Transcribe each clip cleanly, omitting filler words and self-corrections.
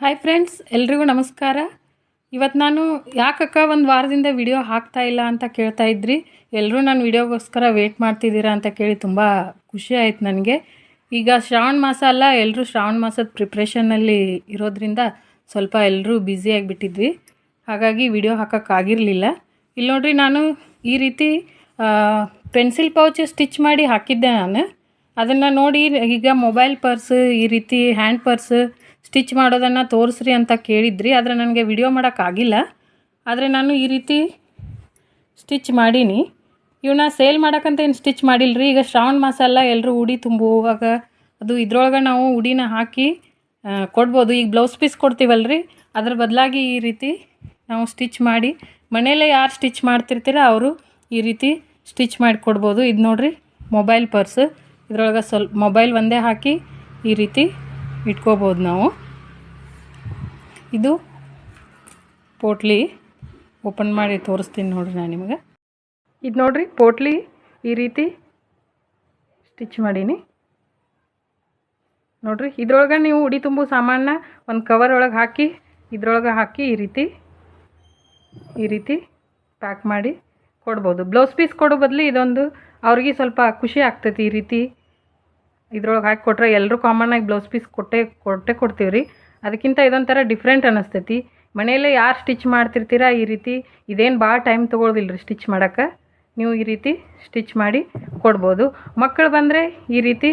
Hi friends, ಎಲ್ರಿಗೂ ನಮಸ್ಕಾರ. ಇವತ್ತು ನಾನು ಯಾಕಕ್ಕ ಒಂದು ವಾರದಿಂದ ವಿಡಿಯೋ ಹಾಕ್ತಾ ಇಲ್ಲ ಅಂತ ಕೇಳ್ತಾ ಇದ್ರಿ. ಎಲ್ಲರೂ ನನ್ನ ವಿಡಿಯೋಗೋಸ್ಕರ ವೇಟ್ ಮಾಡ್ತಿದ್ದೀರಾ ಅಂತ ಕೇಳಿ ತುಂಬ ಖುಷಿ ಆಯ್ತು ನನಗೆ. ಈಗ ಶ್ರಾವಣ ಮಾಸ ಅಲ್ಲ, ಎಲ್ಲರೂ ಶ್ರಾವಣ ಮಾಸದ ಪ್ರಿಪ್ರೇಷನ್ನಲ್ಲಿ ಇರೋದ್ರಿಂದ ಸ್ವಲ್ಪ ಎಲ್ಲರೂ ಬ್ಯುಸಿಯಾಗಿಬಿಟ್ಟಿದ್ವಿ. ಹಾಗಾಗಿ ವಿಡಿಯೋ ಹಾಕೋಕ್ಕಾಗಿರಲಿಲ್ಲ. ಇಲ್ಲಿ ನೋಡ್ರಿ, ನಾನು ಈ ರೀತಿ ಪೆನ್ಸಿಲ್ ಪೌಚ್ ಸ್ಟಿಚ್ ಮಾಡಿ ಹಾಕಿದ್ದೆ. ನಾನು ಅದನ್ನು ನೋಡಿ ಈಗ ಮೊಬೈಲ್ ಪರ್ಸ್, ಈ ರೀತಿ ಹ್ಯಾಂಡ್ ಪರ್ಸ್ ಸ್ಟಿಚ್ ಮಾಡೋದನ್ನು ತೋರಿಸ್ರಿ ಅಂತ ಕೇಳಿದ್ರಿ. ಆದರೆ ನನಗೆ ವಿಡಿಯೋ ಮಾಡೋಕ್ಕಾಗಿಲ್ಲ. ಆದರೆ ನಾನು ಈ ರೀತಿ ಸ್ಟಿಚ್ ಮಾಡೀನಿ. ಇವನ್ನ ಸೇಲ್ ಮಾಡೋಕ್ಕಂತ ಏನು ಸ್ಟಿಚ್ ಮಾಡಿಲ್ಲರಿ. ಈಗ ಶ್ರಾವಣ ಮಾಸ ಅಲ್ಲ, ಎಲ್ಲರೂ ಉಡಿ ತುಂಬುವಾಗ ಅದು ಇದ್ರೊಳಗೆ ನಾವು ಉಡಿನ ಹಾಕಿ ಕೊಡ್ಬೋದು. ಈಗ ಬ್ಲೌಸ್ ಪೀಸ್ ಕೊಡ್ತೀವಲ್ರಿ, ಅದ್ರ ಬದಲಾಗಿ ಈ ರೀತಿ ನಾವು ಸ್ಟಿಚ್ ಮಾಡಿ ಮನೆಯಲ್ಲೇ ಯಾರು ಸ್ಟಿಚ್ ಮಾಡ್ತಿರ್ತೀರ ಅವರು ಈ ರೀತಿ ಸ್ಟಿಚ್ ಮಾಡಿ ಕೊಡ್ಬೋದು. ಇದು ನೋಡಿರಿ, ಮೊಬೈಲ್ ಪರ್ಸ್. ಇದ್ರೊಳಗೆ ಸ್ವಲ್ಪ ಮೊಬೈಲ್ ಒಂದೇ ಹಾಕಿ ಈ ರೀತಿ ಇಟ್ಕೋಬೋದು ನಾವು. ಇದು ಪೋಟ್ಲಿ ಓಪನ್ ಮಾಡಿ ತೋರಿಸ್ತೀನಿ ನೋಡಿರಿ ನಾನು ನಿಮಗೆ. ಇದು ನೋಡಿರಿ, ಪೋಟ್ಲಿ ಈ ರೀತಿ ಸ್ಟಿಚ್ ಮಾಡೀನಿ ನೋಡಿರಿ. ಇದ್ರೊಳಗೆ ನೀವು ಉಡಿ ತುಂಬು ಸಾಮಾನ ಒಂದು ಕವರ್ ಒಳಗೆ ಹಾಕಿ ಇದ್ರೊಳಗೆ ಹಾಕಿ ಈ ರೀತಿ ಪ್ಯಾಕ್ ಮಾಡಿ ಕೊಡ್ಬೋದು. ಬ್ಲೌಸ್ ಪೀಸ್ ಕೊಡೋ ಬದಲು ಇದೊಂದು ಅವ್ರಿಗೆ ಸ್ವಲ್ಪ ಖುಷಿ ಆಗ್ತೈತಿ. ಈ ರೀತಿ ಇದ್ರೊಳಗೆ ಹಾಕಿ ಕೊಟ್ಟರೆ ಎಲ್ಲರೂ ಕಾಮನ್ನಾಗಿ ಬ್ಲೌಸ್ ಪೀಸ್ ಕೊಡ್ತೀವಿ ರೀ. ಅದಕ್ಕಿಂತ ಇದೊಂಥರ ಡಿಫ್ರೆಂಟ್ ಅನ್ನಿಸ್ತೈತಿ. ಮನೆಯಲ್ಲೇ ಯಾರು ಸ್ಟಿಚ್ ಮಾಡ್ತಿರ್ತೀರ ಈ ರೀತಿ ಇದೇನು ಭಾಳ ಟೈಮ್ ತೊಗೊಳ್ಳೋದಿಲ್ಲ ರೀ ಸ್ಟಿಚ್ ಮಾಡೋಕ್ಕೆ. ನೀವು ಈ ರೀತಿ ಸ್ಟಿಚ್ ಮಾಡಿ ಕೊಡ್ಬೋದು. ಮಕ್ಕಳು ಬಂದರೆ ಈ ರೀತಿ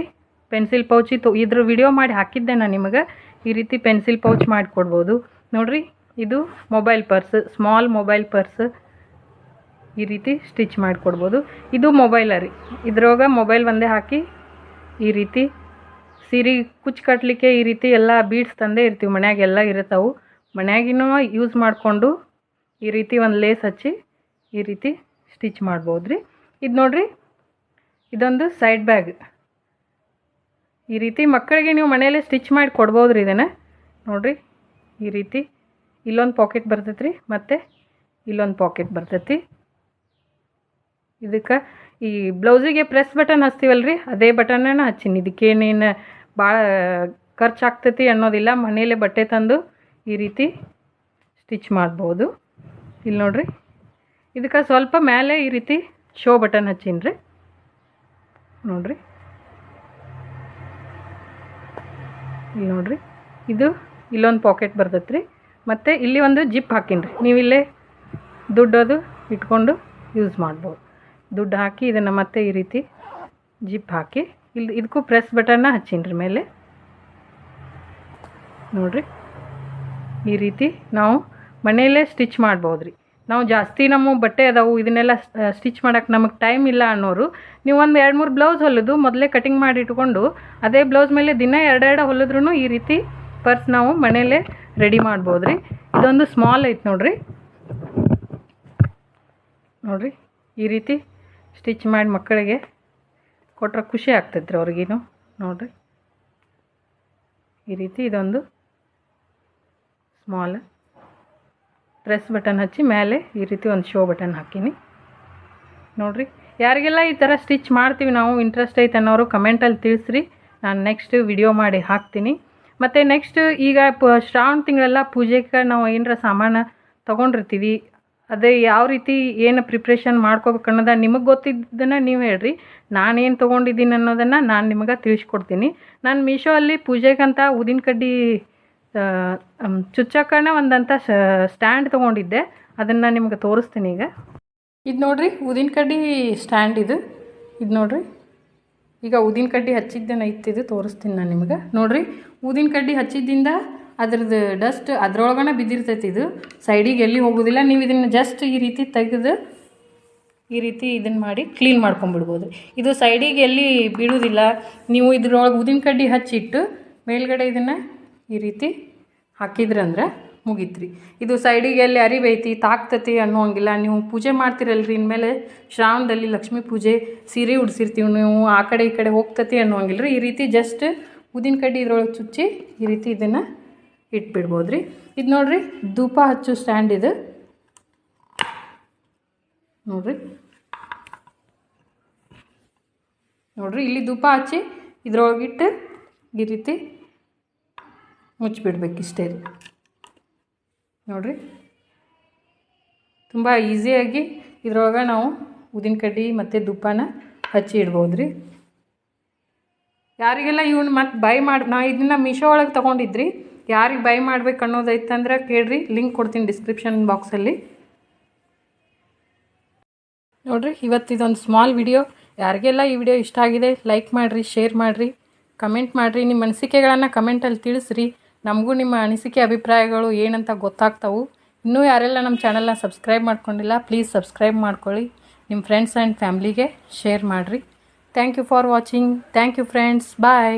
ಪೆನ್ಸಿಲ್ ಪೌಚ್ ಇದ್ರ ವಿಡಿಯೋ ಮಾಡಿ ಹಾಕಿದ್ದೆ ನಾನು ನಿಮಗೆ. ಈ ರೀತಿ ಪೆನ್ಸಿಲ್ ಪೌಚ್ ಮಾಡಿ ಕೊಡ್ಬೋದು ನೋಡಿರಿ. ಇದು mobile purse, small mobile purse ಈ ರೀತಿ ಸ್ಟಿಚ್ ಮಾಡಿ ಕೊಡ್ಬೋದು. ಇದು ಮೊಬೈಲ ರೀ. ಇದ್ರೊಳಗೆ ಮೊಬೈಲ್ ಒಂದೇ ಹಾಕಿ ಈ ರೀತಿ ಸೀರೆ ಕುಚ್ಚು ಕಟ್ಟಲಿಕ್ಕೆ ಈ ರೀತಿ ಎಲ್ಲ ಬೀಡ್ಸ್ ತಂದೇ ಇರ್ತೀವಿ, ಮನ್ಯಾಗೆಲ್ಲ ಇರುತ್ತವು. ಮನ್ಯಾಗಿನೂ ಯೂಸ್ ಮಾಡಿಕೊಂಡು ಈ ರೀತಿ ಒಂದು ಲೇಸ್ ಹಚ್ಚಿ ಈ ರೀತಿ ಸ್ಟಿಚ್ ಮಾಡ್ಬೋದು ರೀ. ಇದು ನೋಡಿರಿ, ಇದೊಂದು ಸೈಡ್ ಬ್ಯಾಗ್. ಈ ರೀತಿ ಮಕ್ಕಳಿಗೆ ನೀವು ಮನೆಯಲ್ಲೇ ಸ್ಟಿಚ್ ಮಾಡಿ ಕೊಡ್ಬೋದು ರೀ. ಇದನ್ನು ನೋಡಿರಿ, ಈ ರೀತಿ ಇಲ್ಲೊಂದು ಪಾಕೆಟ್ ಬರ್ತೈತೆ ರೀ, ಮತ್ತು ಇಲ್ಲೊಂದು ಪಾಕೆಟ್ ಬರ್ತೈತಿ. ಇದಕ್ಕೆ ಈ ಬ್ಲೌಸಿಗೆ ಪ್ರೆಸ್ ಬಟನ್ ಹಚ್ತೀವಲ್ಲ ರೀ, ಅದೇ ಬಟನ್ನ ಹಚ್ಚೀನಿ. ಇದಕ್ಕೇನೇನು ಭಾಳ ಖರ್ಚಾಗ್ತೈತಿ ಅನ್ನೋದಿಲ್ಲ. ಮನೆಯಲ್ಲೇ ಬಟ್ಟೆ ತಂದು ಈ ರೀತಿ ಸ್ಟಿಚ್ ಮಾಡ್ಬೋದು. ಇಲ್ಲಿ ನೋಡಿರಿ, ಇದಕ್ಕೆ ಸ್ವಲ್ಪ ಮೇಲೆ ಈ ರೀತಿ ಶೋ ಬಟನ್ ಹಚ್ಚೀನಿ ರೀ ನೋಡಿರಿ. ಇಲ್ಲಿ ನೋಡಿರಿ, ಇದು ಇಲ್ಲೊಂದು ಪಾಕೆಟ್ ಬರ್ತೈತೆ ರೀ, ಮತ್ತು ಇಲ್ಲಿ ಒಂದು ಜಿಪ್ ಹಾಕೀನಿ ರೀ. ನೀವಿಲ್ಲೇ ದುಡ್ಡದು ಇಟ್ಕೊಂಡು ಯೂಸ್ ಮಾಡ್ಬೋದು. ದುಡ್ಡು ಹಾಕಿ ಇದನ್ನು ಮತ್ತೆ ಈ ರೀತಿ ಜಿಪ್ ಹಾಕಿ ಇದಕ್ಕೂ ಪ್ರೆಸ್ ಬಟನ್ನ ಹಚ್ಚೀನಿ ರೀ ಮೇಲೆ ನೋಡಿರಿ. ಈ ರೀತಿ ನಾವು ಮನೆಯಲ್ಲೇ ಸ್ಟಿಚ್ ಮಾಡ್ಬೋದು ರೀ. ನಾವು ಜಾಸ್ತಿ ನಮ್ಮ ಬಟ್ಟೆ ಅದಾವು, ಇದನ್ನೆಲ್ಲ ಸ್ಟಿಚ್ ಮಾಡೋಕ್ಕೆ ನಮಗೆ ಟೈಮ್ ಇಲ್ಲ ಅನ್ನೋರು, ನೀವು ಒಂದು 2-3 ಬ್ಲೌಸ್ ಹೊಲಿದು ಮೊದಲೇ ಕಟಿಂಗ್ ಮಾಡಿ ಇಟ್ಕೊಂಡು ಅದೇ ಬ್ಲೌಸ್ ಮೇಲೆ ದಿನ 2 ಹೊಲಿದ್ರೂ ಈ ರೀತಿ ಪರ್ಸ್ ನಾವು ಮನೆಯಲ್ಲೇ ರೆಡಿ ಮಾಡ್ಬೋದು ರೀ. ಇದೊಂದು ಸ್ಮಾಲ್ ಐತೆ ನೋಡಿರಿ. ನೋಡಿರಿ, ಈ ರೀತಿ ಸ್ಟಿಚ್ ಮಾಡಿ ಮಕ್ಕಳಿಗೆ ಕೊಟ್ಟರೆ ಖುಷಿ ಆಗ್ತೈತೆ ರೀ ಅವ್ರಿಗೇನು. ನೋಡಿರಿ, ಈ ರೀತಿ ಇದೊಂದು ಸ್ಮಾಲ್ ಪ್ರೆಸ್ ಬಟನ್ ಹಚ್ಚಿ ಮೇಲೆ ಈ ರೀತಿ ಒಂದು ಶೋ ಬಟನ್ ಹಾಕೀನಿ ನೋಡಿರಿ. ಯಾರಿಗೆಲ್ಲ ಈ ಥರ ಸ್ಟಿಚ್ ಮಾಡ್ತೀವಿ ನಾವು ಇಂಟ್ರೆಸ್ಟ್ ಐತೆ ಅನ್ನೋರು ಕಮೆಂಟಲ್ಲಿ ತಿಳಿಸ್ರಿ. ನಾನು ನೆಕ್ಸ್ಟ್ ವಿಡಿಯೋ ಮಾಡಿ ಹಾಕ್ತೀನಿ. ಮತ್ತು ನೆಕ್ಸ್ಟ್ ಈಗ ಶ್ರಾವಣ ತಿಂಗಳೆಲ್ಲ ಪೂಜೆಗೆ ನಾವು ಏನರ ಸಾಮಾನು ತೊಗೊಂಡಿರ್ತೀವಿ. ಅದೇ ಯಾವ ರೀತಿ ಏನು ಪ್ರಿಪ್ರೇಷನ್ ಮಾಡ್ಕೋಬೇಕು ಅನ್ನೋದು ನಿಮಗೆ ಗೊತ್ತಿದ್ದನ್ನು ನೀವು ಹೇಳ್ರಿ. ನಾನೇನು ತೊಗೊಂಡಿದ್ದೀನಿ ಅನ್ನೋದನ್ನು ನಾನು ನಿಮಗೆ ತಿಳಿಸ್ಕೊಡ್ತೀನಿ. ನಾನು ಮೀಶೋ ಅಲ್ಲಿ ಪೂಜೆಗಂತ ಊದಿನ ಕಡ್ಡಿ ಚುಚ್ಚಕ್ಕನ ಒಂದಂತ ಸ್ಟ್ಯಾಂಡ್ ತೊಗೊಂಡಿದ್ದೆ. ಅದನ್ನು ನಿಮ್ಗೆ ತೋರಿಸ್ತೀನಿ ಈಗ. ಇದು ನೋಡಿರಿ, ಊದಿನ ಕಡ್ಡಿ ಸ್ಟ್ಯಾಂಡ್ ಇದು ನೋಡಿರಿ. ಈಗ ಊದಿನ ಕಡ್ಡಿ ಹಚ್ಚಿದ್ದೇನೆ ಇತ್ತಿದು ತೋರಿಸ್ತೀನಿ ನಾನು ನಿಮ್ಗೆ. ನೋಡಿರಿ, ಊದಿನ ಕಡ್ಡಿ ಹಚ್ಚಿದ್ದಿಂದ ಅದ್ರದ್ದು ಡಸ್ಟ್ ಅದ್ರೊಳಗನೆ ಬಿದ್ದಿರ್ತೈತಿ. ಇದು ಸೈಡಿಗೆ ಎಲ್ಲಿ ಹೋಗೋದಿಲ್ಲ. ನೀವು ಇದನ್ನು ಜಸ್ಟ್ ಈ ರೀತಿ ತೆಗೆದು ಈ ರೀತಿ ಇದನ್ನು ಮಾಡಿ ಕ್ಲೀನ್ ಮಾಡ್ಕೊಂಬಿಡ್ಬೋದು. ಇದು ಸೈಡಿಗೆ ಎಲ್ಲಿ ಬೀಳೋದಿಲ್ಲ. ನೀವು ಇದ್ರೊಳಗೆ ಊದಿನ ಕಡ್ಡಿ ಹಚ್ಚಿಟ್ಟು ಮೇಲ್ಗಡೆ ಇದನ್ನು ಈ ರೀತಿ ಹಾಕಿದ್ರಂದ್ರೆ ಮುಗೀತ್ರಿ. ಇದು ಸೈಡಿಗೆ ಎಲ್ಲಿ ಅರಿಬೈತಿ ತಾಕ್ತತಿ ಅನ್ನೋಂಗಿಲ್ಲ. ನೀವು ಪೂಜೆ ಮಾಡ್ತಿರಲ್ರಿ, ಇನ್ಮೇಲೆ ಶ್ರಾವಣದಲ್ಲಿ ಲಕ್ಷ್ಮೀ ಪೂಜೆ ಸೀರೆ ಉಡ್ಸಿರ್ತೀವಿ, ನೀವು ಆ ಕಡೆ ಈ ಕಡೆ ಹೋಗ್ತತಿ ಅನ್ನೋಂಗಿಲ್ಲ ರೀ. ಈ ರೀತಿ ಜಸ್ಟ್ ಊದಿನ ಕಡ್ಡಿ ಇದ್ರೊಳಗೆ ಚುಚ್ಚಿ ಈ ರೀತಿ ಇದನ್ನು ಇಟ್ಬಿಡ್ಬೋದು ರೀ. ಇದು ನೋಡಿರಿ, ಧೂಪ ಹಚ್ಚು ಸ್ಟ್ಯಾಂಡ್ ಇದು ನೋಡಿರಿ. ಇಲ್ಲಿ ಧೂಪ ಹಚ್ಚಿ ಇದ್ರೊಳಗಿಟ್ಟು ಈ ರೀತಿ ಮುಚ್ಚಿಬಿಡ್ಬೇಕು ಇಷ್ಟೇ ರೀ. ನೋಡಿರಿ, ತುಂಬ ಈಸಿಯಾಗಿ ಇದ್ರೊಳಗೆ ನಾವು ಉದ್ದಿನ ಕಡ್ಡಿ ಮತ್ತು ತುಪ್ಪನ ಹಚ್ಚಿ ಇಡ್ಬೋದು ರೀ. ಯಾರಿಗೆಲ್ಲ ಇವನು ಮತ್ತು ಬೈ ಮಾಡಿ, ನಾ ಇದನ್ನು ಮೀಶೋ ಒಳಗೆ ತೊಗೊಂಡಿದ್ರಿ. ಯಾರಿಗೆ ಬೈ ಮಾಡ್ಬೇಕು ಅನ್ನೋದೈತಂದ್ರೆ ಕೇಳಿರಿ, ಲಿಂಕ್ ಕೊಡ್ತೀನಿ ಡಿಸ್ಕ್ರಿಪ್ಷನ್ ಬಾಕ್ಸಲ್ಲಿ. ನೋಡಿರಿ, ಇವತ್ತು ಇದೊಂದು ಸ್ಮಾಲ್ ವಿಡಿಯೋ. ಯಾರಿಗೆಲ್ಲ ಈ ವಿಡಿಯೋ ಇಷ್ಟ ಆಗಿದೆ ಲೈಕ್ ಮಾಡಿರಿ, ಶೇರ್ ಮಾಡಿರಿ, ಕಮೆಂಟ್ ಮಾಡಿರಿ. ನಿಮ್ಮ ಅನಿಸಿಕೆಗಳನ್ನು ಕಮೆಂಟಲ್ಲಿ ತಿಳಿಸ್ರಿ. ನಮಗೂ ನಿಮ್ಮ ಅನಿಸಿಕೆ ಅಭಿಪ್ರಾಯಗಳು ಏನಂತ ಗೊತ್ತಾಗ್ತಾವೆ. ಇನ್ನೂ ಯಾರೆಲ್ಲ ನಮ್ಮ ಚಾನಲ್ನ ಸಬ್ಸ್ಕ್ರೈಬ್ ಮಾಡ್ಕೊಂಡಿಲ್ಲ, ಪ್ಲೀಸ್ ಸಬ್ಸ್ಕ್ರೈಬ್ ಮಾಡ್ಕೊಳ್ಳಿ. ನಿಮ್ಮ ಫ್ರೆಂಡ್ಸ್ ಆ್ಯಂಡ್ ಫ್ಯಾಮ್ಲಿಗೆ ಶೇರ್ ಮಾಡಿರಿ. Thank you for watching. Thank you friends. Bye.